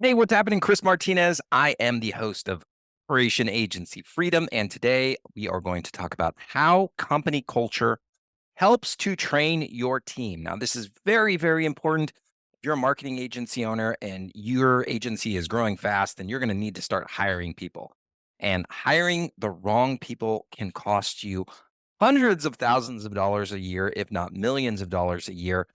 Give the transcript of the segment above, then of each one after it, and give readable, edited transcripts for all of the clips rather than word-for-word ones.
Hey, what's happening? Chris Martinez. I am the host of Operation Agency Freedom, and today we are going to talk about how company culture helps to train your team. Now, this is very, very important. If you're a marketing agency owner and your agency is growing fast, then you're going to need to start hiring people. And hiring the wrong people can cost you hundreds of thousands of dollars a year, if not millions of dollars a year.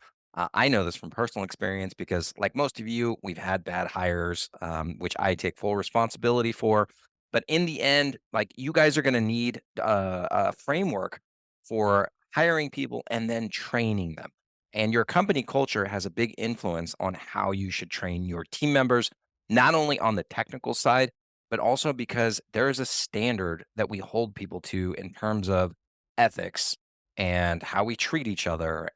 I know this from personal experience because, like most of you, we've had bad hires, which I take full responsibility for. But in the end, like you guys are going to need a framework for hiring people and then training them. And your company culture has a big influence on how you should train your team members, not only on the technical side, but also because there is a standard that we hold people to in terms of ethics and how we treat each other.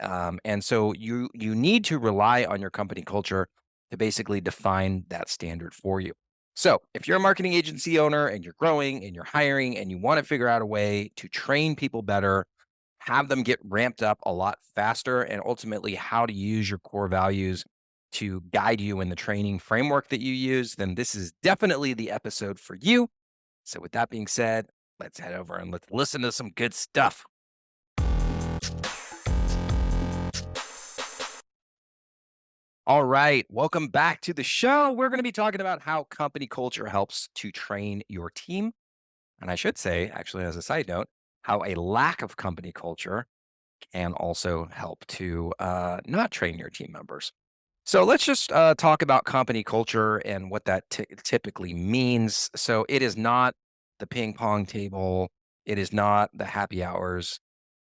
And so you need to rely on your company culture to basically define that standard for you. So if you're a marketing agency owner and you're growing and you're hiring and you want to figure out a way to train people better, have them get ramped up a lot faster, and ultimately how to use your core values to guide you in the training framework that you use, then this is definitely the episode for you. So with that being said, let's head over and let's listen to some good stuff. All right. Welcome back to the show. We're going to be talking about how company culture helps to train your team. And I should say, actually, as a side note, how a lack of company culture can also help to not train your team members. So let's just talk about company culture and what that typically means. So it is not the ping pong table, it is not the happy hours,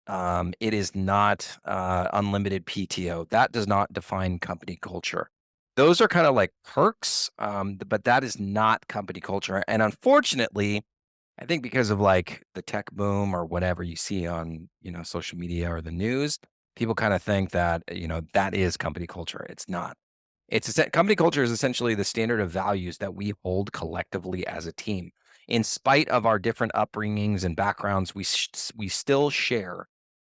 it is not unlimited PTO. That does not define company culture. Those are kind of like perks, but that is not company culture. And unfortunately, I think because of like the tech boom or whatever you see on social media or the news, people kind of think that that is company culture. It's not. Company culture is essentially the standard of values that we hold collectively as a team. In spite of our different upbringings and backgrounds, we still share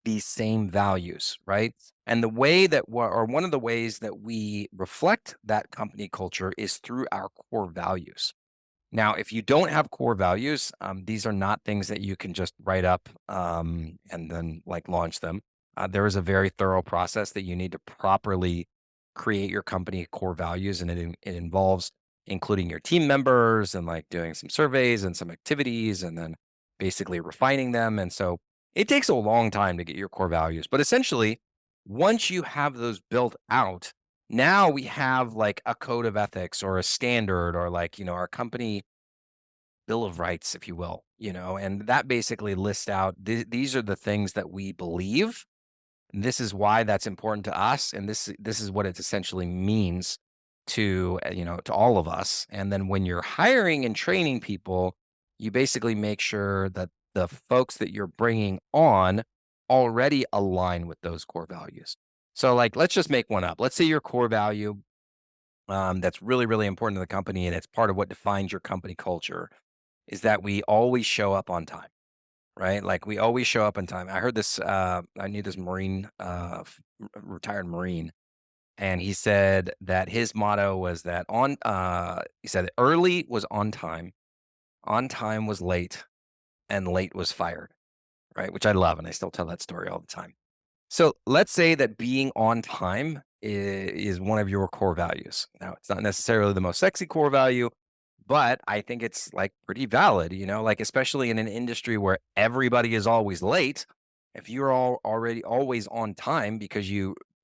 these same values, right? And the way that, or one of the ways that we reflect that company culture is through our core values. Now, if you don't have core values, these are not things that you can just write up and then like launch them. There is a very thorough process that you need to properly create your company core values, and it involves including your team members and like doing some surveys and some activities, and then basically refining them. And so it takes a long time to get your core values, but essentially, once you have those built out, now we have like a code of ethics or a standard or like, our company bill of rights, if you will, and that basically lists out these are the things that we believe. And this is why that's important to us. And this is what it essentially means to, to all of us. And then when you're hiring and training people, you basically make sure that the folks that you're bringing on already align with those core values. So like, let's just make one up. Let's say your core value that's really, really important to the company, and it's part of what defines your company culture, is that we always show up on time, right? Like we always show up on time. I heard this, I knew this Marine, retired Marine, and he said that his motto was that he said early was on time was late, and late was fired, right? Which I love. And I still tell that story all the time. So let's say that being on time is one of your core values. Now, it's not necessarily the most sexy core value, but I think it's like pretty valid, like especially in an industry where everybody is always late. If you're already always on time because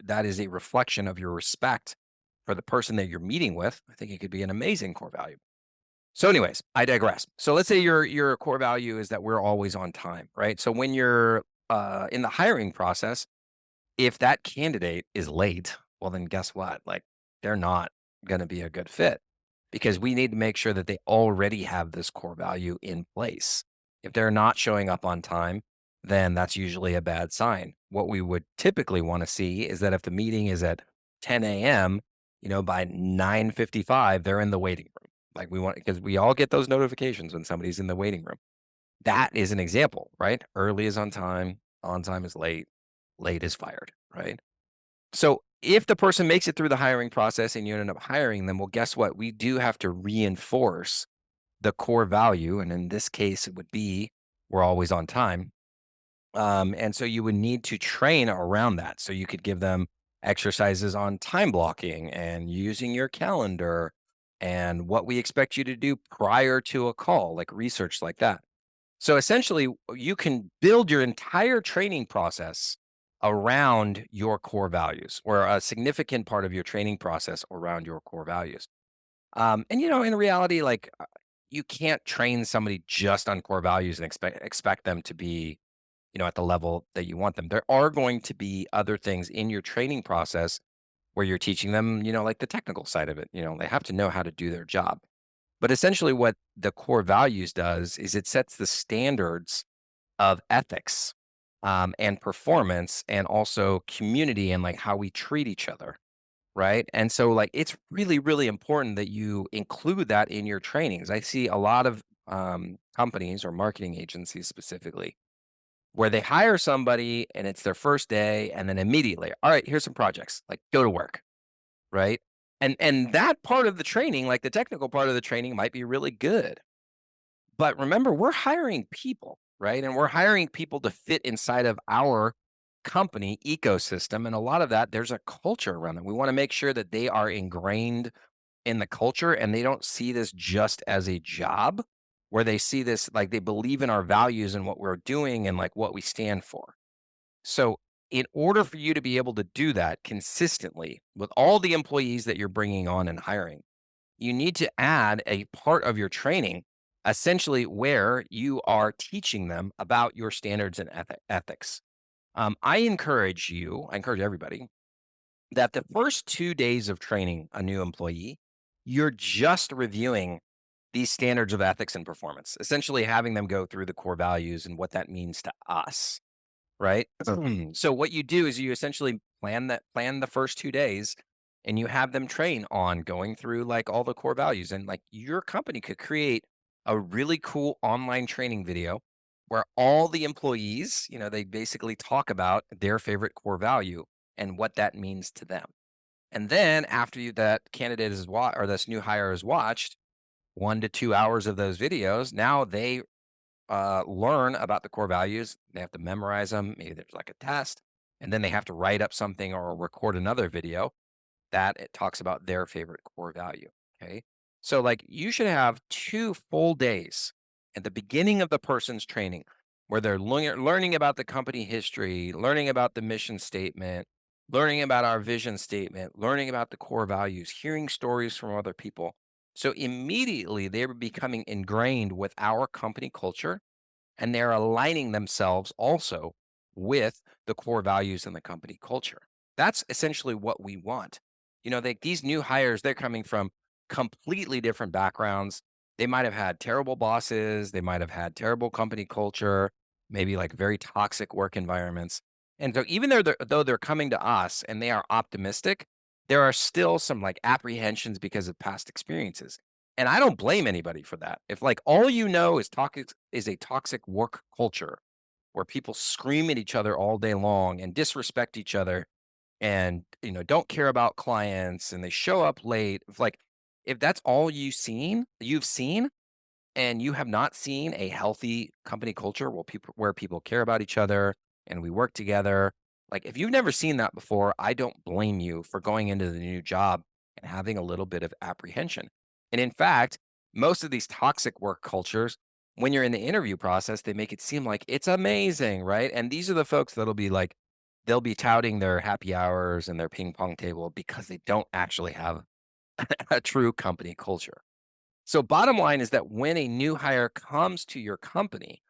that is a reflection of your respect for the person that you're meeting with, I think it could be an amazing core value. So, anyways, I digress. So let's say your core value is that we're always on time, right? So when you're in the hiring process, if that candidate is late, well, then guess what? Like, they're not going to be a good fit because we need to make sure that they already have this core value in place. If they're not showing up on time, then that's usually a bad sign. What we would typically want to see is that if the meeting is at 10 a.m., by 9:55, they're in the waiting room. Like we want, because we all get those notifications when somebody's in the waiting room. That is an example, right? Early is on time is late, late is fired, right? So If the person makes it through the hiring process and you end up hiring them, well, guess what? We do have to reinforce the core value. And in this case, it would be we're always on time. And so you would need to train around that. So you could give them exercises on time blocking and using your calendar and what we expect you to do prior to a call, like research like that. So essentially, you can build your entire training process around your core values, or a significant part of your training process around your core values. And in reality, like you can't train somebody just on core values and expect them to be, at the level that you want them. There are going to be other things in your training process where you're teaching them, like the technical side of it. They have to know how to do their job. But essentially, what the core values does is it sets the standards of ethics, and performance, and also community, and like how we treat each other. Right. And so, like, it's really, really important that you include that in your trainings. I see a lot of companies or marketing agencies specifically where they hire somebody and it's their first day, and then immediately, all right, here's some projects, like go to work. Right. And that part of the training, like the technical part of the training, might be really good. But remember, we're hiring people, right? And we're hiring people to fit inside of our company ecosystem. And a lot of that, there's a culture around them. We want to make sure that they are ingrained in the culture and they don't see this just as a job, where they see this like they believe in our values and what we're doing and like what we stand for. So, in order for you to be able to do that consistently with all the employees that you're bringing on and hiring, you need to add a part of your training essentially where you are teaching them about your standards and ethics. I encourage everybody that the first 2 days of training a new employee, you're just reviewing these standards of ethics and performance, essentially having them go through the core values and what that means to us. Right? So what you do is you essentially plan the first 2 days, and you have them train on going through, like, all the core values, and, like, your company could create a really cool online training video where all the employees, they basically talk about their favorite core value and what that means to them. And then after that candidate is or this new hire is watched 1 to 2 hours of those videos, now they learn about the core values. They have to memorize them. Maybe there's like a test, and then they have to write up something or record another video that it talks about their favorite core value. Okay. So, like, you should have 2 full days at the beginning of the person's training where they're learning about the company history, learning about the mission statement, learning about our vision statement, learning about the core values, hearing stories from other people. So, immediately they're becoming ingrained with our company culture, and they're aligning themselves also with the core values and the company culture. That's essentially what we want. These new hires, they're coming from completely different backgrounds. They might have had terrible bosses, they might have had terrible company culture, maybe like very toxic work environments. And so, even though they're coming to us and they are optimistic, there are still some like apprehensions because of past experiences. And I don't blame anybody for that. If like all you know is a toxic work culture where people scream at each other all day long and disrespect each other, and don't care about clients, and they show up late. If that's all you've seen, and you have not seen a healthy company culture where people care about each other and we work together, like if you've never seen that before, I don't blame you for going into the new job and having a little bit of apprehension. And in fact, most of these toxic work cultures, when you're in the interview process, they make it seem like it's amazing, right? And these are the folks that'll be like, they'll be touting their happy hours and their ping pong table because they don't actually have a true company culture. So bottom line is that when a new hire comes to your company,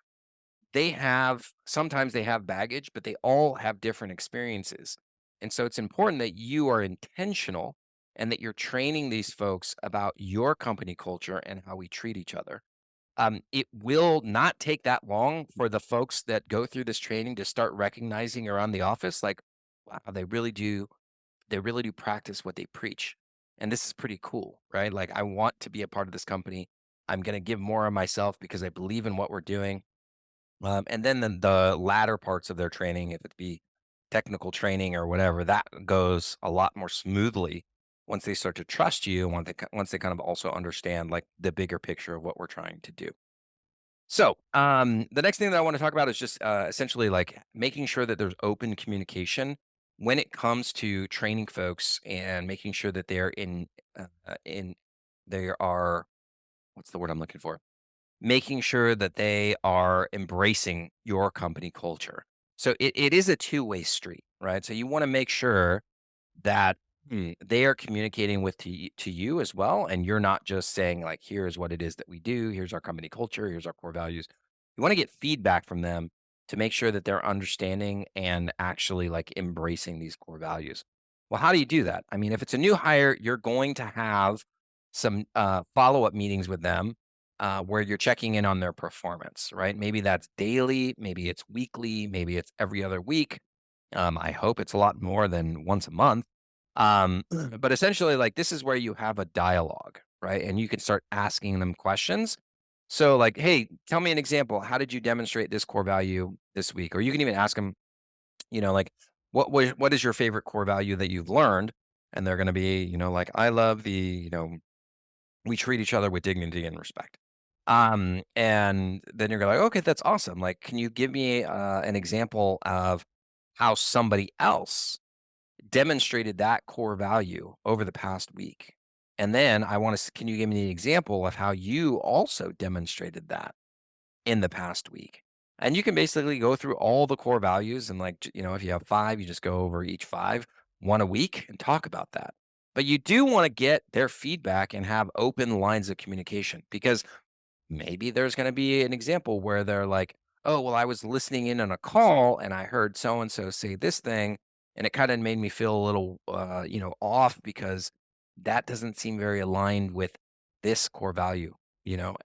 sometimes they have baggage, but they all have different experiences. And so it's important that you are intentional and that you're training these folks about your company culture and how we treat each other. It will not take that long for the folks that go through this training to start recognizing around the office, like, wow, they really do practice what they preach. And this is pretty cool, right? Like, I want to be a part of this company. I'm going to give more of myself because I believe in what we're doing. And then the latter parts of their training, if it be technical training or whatever, that goes a lot more smoothly once they start to trust you, once they kind of also understand like the bigger picture of what we're trying to do. So, the next thing that I want to talk about is just essentially like making sure that there's open communication when it comes to training folks and making sure that they're in they are what's the word I'm looking for? Making sure that they are embracing your company culture. So it is a two-way street, right? So you want to make sure that they are communicating to you as well, and you're not just saying like, "Here's what it is that we do. Here's our company culture. Here's our core values." You want to get feedback from them to make sure that they're understanding and actually like embracing these core values. Well, how do you do that? I mean, if it's a new hire, you're going to have some follow-up meetings with them where you're checking in on their performance, right? Maybe that's daily, maybe it's weekly, maybe it's every other week. I hope it's a lot more than once a month. But essentially, like this is where you have a dialogue, right? And you can start asking them questions. So, like, hey, tell me an example. How did you demonstrate this core value this week? Or you can even ask them, like, what is your favorite core value that you've learned? And they're going to be, like, I love we treat each other with dignity and respect. And then you're like, okay, that's awesome. Like, can you give me an example of how somebody else demonstrated that core value over the past week? And then I want to, can you give me an example of how you also demonstrated that in the past week? And you can basically go through all the core values and like, if you have five, you just go over each five, one a week and talk about that. But you do want to get their feedback and have open lines of communication because maybe there's going to be an example where they're like, oh, well, I was listening in on a call and I heard so and so say this thing. And it kind of made me feel a little, off because that doesn't seem very aligned with this core value.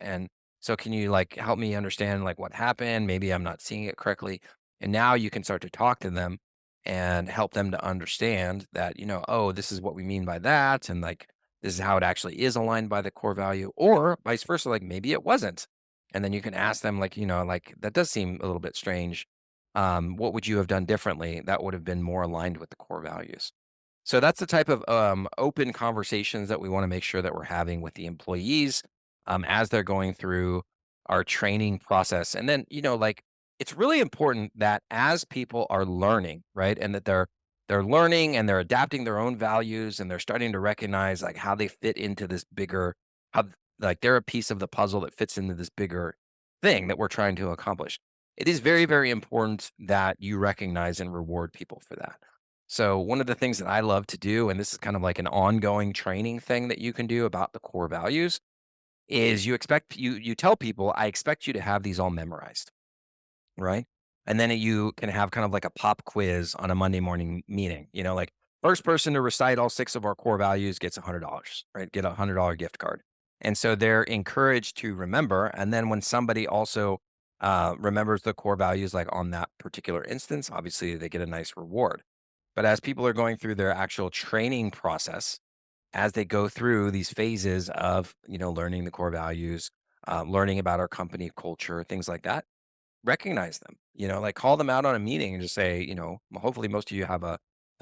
And so, can you like help me understand like what happened? Maybe I'm not seeing it correctly. And now you can start to talk to them and help them to understand that, oh, this is what we mean by that. And like, this is how it actually is aligned by the core value, or vice versa. Like maybe it wasn't. And then you can ask them, like, like that does seem a little bit strange. What would you have done differently that would have been more aligned with the core values? So that's the type of open conversations that we want to make sure that we're having with the employees as they're going through our training process. And then, like it's really important that as people are learning, right, and that they're learning and they're adapting their own values and they're starting to recognize like how they fit into this bigger, how like they're a piece of the puzzle that fits into this bigger thing that we're trying to accomplish. It is very, very important that you recognize and reward people for that. So one of the things that I love to do, and this is kind of like an ongoing training thing that you can do about the core values, is you tell people, I expect you to have these all memorized, right? And then you can have kind of like a pop quiz on a Monday morning meeting, like first person to recite all six of our core values gets $100, right? Get $100 gift card. And so they're encouraged to remember. And then when somebody also remembers the core values, like on that particular instance, obviously they get a nice reward. But as people are going through their actual training process, as they go through these phases of, learning the core values, learning about our company culture, things like that, recognize them, like call them out on a meeting and just say, hopefully most of you have a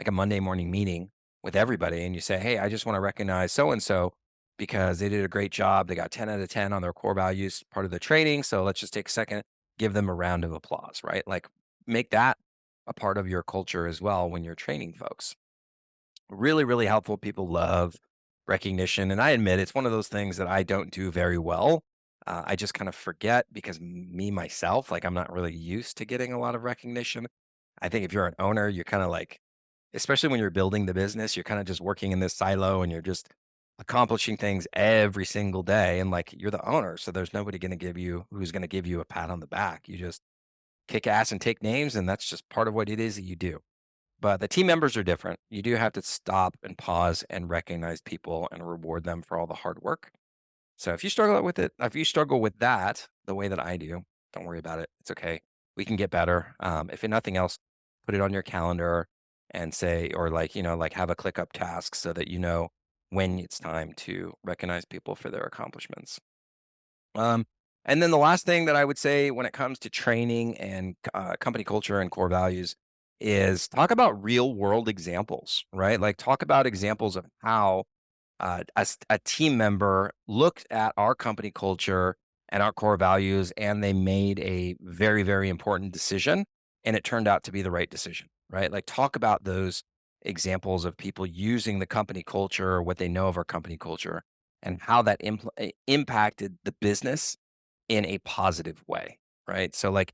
Monday morning meeting with everybody and you say, hey, I just want to recognize so and so because they did a great job. They got 10 out of 10 on their core values, part of the training. So let's just take a second, give them a round of applause, right? Like make that a part of your culture as well when you're training folks. Really, really helpful. People love recognition, and I admit it's one of those things that I don't do very well. I just kind of forget because me myself, like I'm not really used to getting a lot of recognition. I think if you're an owner, you're kind of like, especially when you're building the business, you're kind of just working in this silo and you're just accomplishing things every single day. And like you're the owner, so there's nobody going to give you who's going to give you a pat on the back. You just kick ass and take names, and that's just part of what it is that you do. But the team members are different. You do have to stop and pause and recognize people and reward them for all the hard work. So if you struggle with that the way that I do, don't worry about it. It's okay. We can get better. If nothing else, put it on your calendar and say, or like, like have a click up task so that you know when it's time to recognize people for their accomplishments. Um, and then the last thing that I would say when it comes to training and company culture and core values is talk about real world examples, right? Like talk about examples of how a team member looked at our company culture and our core values, and they made a very, very important decision, and it turned out to be the right decision, right? Like talk about those examples of people using the company culture, what they know of our company culture, and how that impacted the business in a positive way, right? So, like,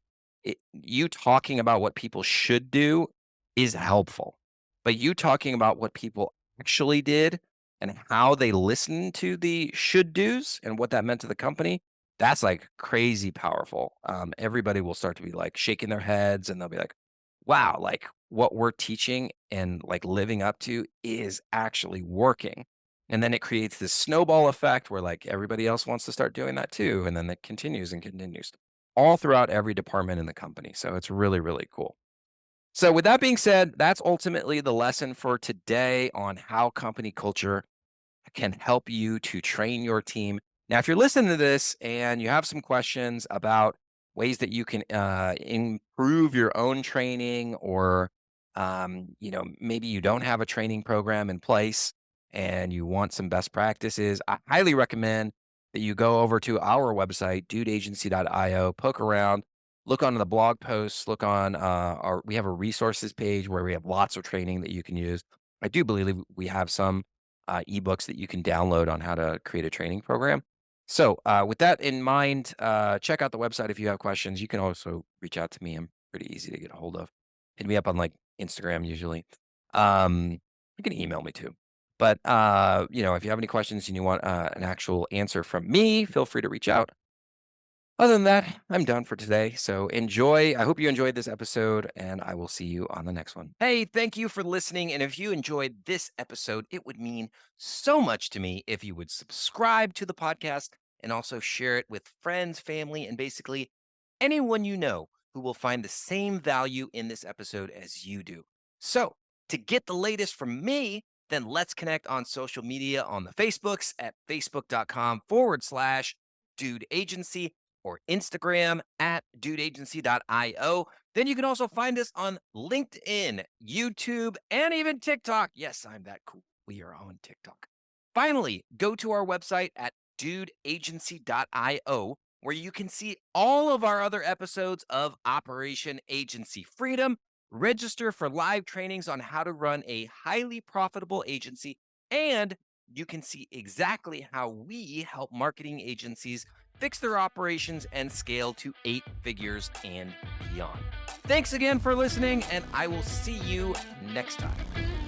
you talking about what people should do is helpful, but you talking about what people actually did and how they listened to the should do's and what that meant to the company, that's like crazy powerful. Everybody will start to be like shaking their heads and they'll be like, wow, like what we're teaching and like living up to is actually working. And then it creates this snowball effect where like everybody else wants to start doing that too. And then it continues and continues all throughout every department in the company. So it's really, really cool. So, with that being said, that's ultimately the lesson for today on how company culture can help you to train your team. Now, if you're listening to this and you have some questions about ways that you can improve your own training, or maybe you don't have a training program in place and you want some best practices, I highly recommend that you go over to our website, dudeagency.io, poke around, look on the blog posts, look on we have a resources page where we have lots of training that you can use. I do believe we have some ebooks that you can download on how to create a training program. So, with that in mind, check out the website if you have questions. You can also reach out to me. I'm pretty easy to get a hold of. Hit me up on like Instagram usually. You can email me too. But if you have any questions and you want an actual answer from me, feel free to reach out. Other than that, I'm done for today. So enjoy. I hope you enjoyed this episode, and I will see you on the next one. Hey, thank you for listening. And if you enjoyed this episode, it would mean so much to me if you would subscribe to the podcast and also share it with friends, family, and basically anyone you know who will find the same value in this episode as you do. So, to get the latest from me, then let's connect on social media on the Facebooks at facebook.com/dude agency or Instagram at dudeagency.io. Then you can also find us on LinkedIn, YouTube, and even TikTok. Yes, I'm that cool. We are on TikTok. Finally, go to our website at dudeagency.io, where you can see all of our other episodes of Operation Agency Freedom. Register for live trainings on how to run a highly profitable agency, and you can see exactly how we help marketing agencies fix their operations and scale to 8 figures and beyond. Thanks again for listening, and I will see you next time.